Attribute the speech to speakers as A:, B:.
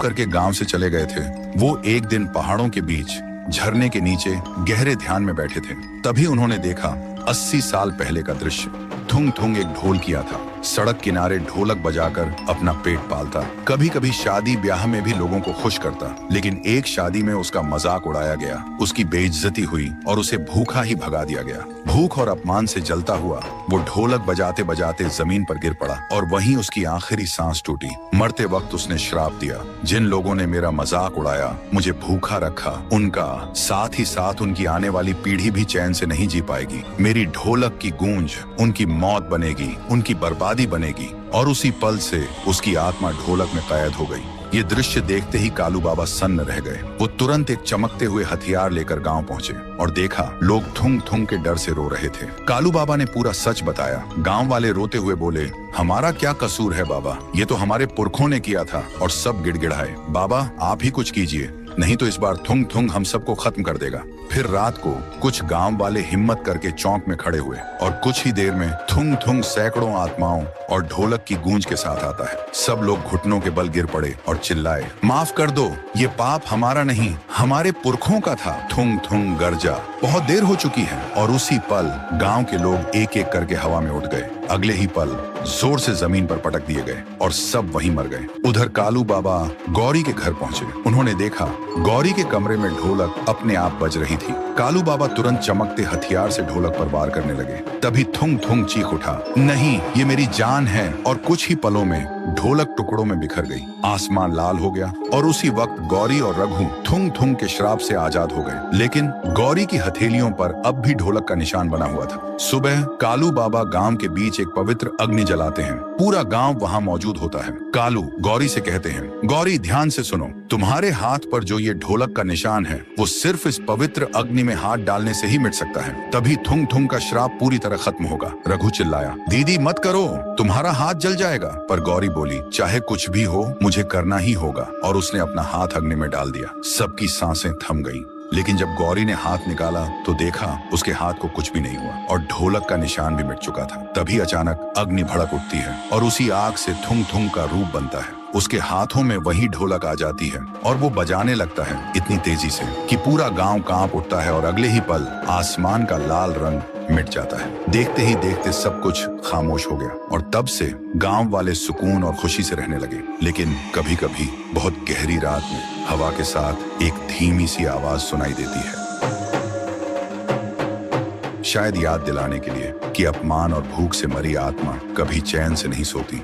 A: करके गांव से चले गए थे। वो एक दिन पहाड़ों के बीच झरने के नीचे गहरे ध्यान में बैठे थे। तभी उन्होंने देखा 80 साल पहले का दृश्य। थुंग थुंग एक ढोल किया था, सड़क किनारे ढोलक बजाकर अपना पेट पालता। कभी कभी शादी ब्याह में भी लोगों को खुश करता, लेकिन एक शादी में उसका मजाक उड़ाया गया, उसकी बेइज्जती हुई और उसे भूखा ही भगा दिया गया। भूख और अपमान से जलता हुआ वो ढोलक बजाते बजाते जमीन पर गिर पड़ा और वहीं उसकी आखिरी सांस टूटी। मरते वक्त उसने श्राप दिया, जिन लोगों ने मेरा मजाक उड़ाया, मुझे भूखा रखा, उनका साथ ही साथ उनकी आने वाली पीढ़ी भी चैन से नहीं जी पाएगी। मेरी ढोलक की गूंज उनकी मौत बनेगी, उनकी बर्बादी बनेगी। और उसी पल से उसकी आत्मा ढोलक में कैद हो गई। ये दृश्य देखते ही कालू बाबा सन्न रह गए। वो तुरंत एक चमकते हुए हथियार लेकर गांव पहुंचे और देखा लोग थुंग थुंग के डर से रो रहे थे। कालू बाबा ने पूरा सच बताया। गांव वाले रोते हुए बोले, हमारा क्या कसूर है बाबा, ये तो हमारे पुरखों ने किया था। और सब गिड़गिड़ाए, बाबा आप ही कुछ कीजिए, नहीं तो इस बार थुंग थुंग हम सबको खत्म कर देगा। फिर रात को कुछ गांव वाले हिम्मत करके चौक में खड़े हुए और कुछ ही देर में थुंग थुंग सैकड़ों आत्माओं और ढोलक की गूंज के साथ आता है। सब लोग घुटनों के बल गिर पड़े और चिल्लाए, माफ कर दो, ये पाप हमारा नहीं, हमारे पुरखों का था। थुंग थुंग गरजा, बहुत देर हो चुकी है। और उसी पल गांव के लोग एक एक करके हवा में उठ गए। अगले ही पल जोर से जमीन पर पटक दिए गए और सब वहीं मर गए। उधर कालू बाबा गौरी के घर पहुंचे। उन्होंने देखा गौरी के कमरे में ढोलक अपने आप बज रही थी। कालू बाबा तुरंत चमकते हथियार से ढोलक पर वार करने लगे। तभी थुंग थुंग चीख उठा, नहीं, ये मेरी जान है। और कुछ ही पलों में ढोलक टुकड़ों में बिखर गई। आसमान लाल हो गया और उसी वक्त गौरी और रघु थुंग थुंग के श्राप से आजाद हो गए। लेकिन गौरी की हथेलियों पर अब भी ढोलक का निशान बना हुआ था। सुबह कालू बाबा गांव के बीच एक पवित्र अग्नि जलाते हैं। पूरा गांव वहां मौजूद होता है। कालू गौरी से कहते हैं, गौरी ध्यान से सुनो, तुम्हारे हाथ पर जो ये ढोलक का निशान है, वो सिर्फ इस पवित्र अग्नि में हाथ डालने से ही मिट सकता है। तभी थुंग थुंग का श्राप पूरी तरह खत्म होगा। रघु चिल्लाया, दीदी मत करो, तुम्हारा हाथ जल जाएगा। पर गौरी बोली, चाहे कुछ भी हो, मुझे करना ही होगा। और उसने अपना हाथ अग्नि में डाल दिया। सबकी सांसें थम गईं। लेकिन जब गौरी ने हाथ निकाला तो देखा उसके हाथ को कुछ भी नहीं हुआ और ढोलक का निशान भी मिट चुका था। तभी अचानक अग्नि भड़क उठती है और उसी आग से थुंग थुंग का रूप बनता है। उसके हाथों में वही ढोलक आ जाती है और वो बजाने लगता है इतनी तेजी से कि पूरा गांव कांप उठता है और अगले ही पल आसमान का लाल रंग मिट जाता है। देखते ही देखते सब कुछ खामोश हो गया और तब से गांव वाले सुकून और खुशी से रहने लगे। लेकिन कभी कभी बहुत गहरी रात में हवा के साथ एक धीमी सी आवाज सुनाई देती है, शायद याद दिलाने के लिए कि अपमान और भूख से मरी आत्मा कभी चैन से नहीं सोती।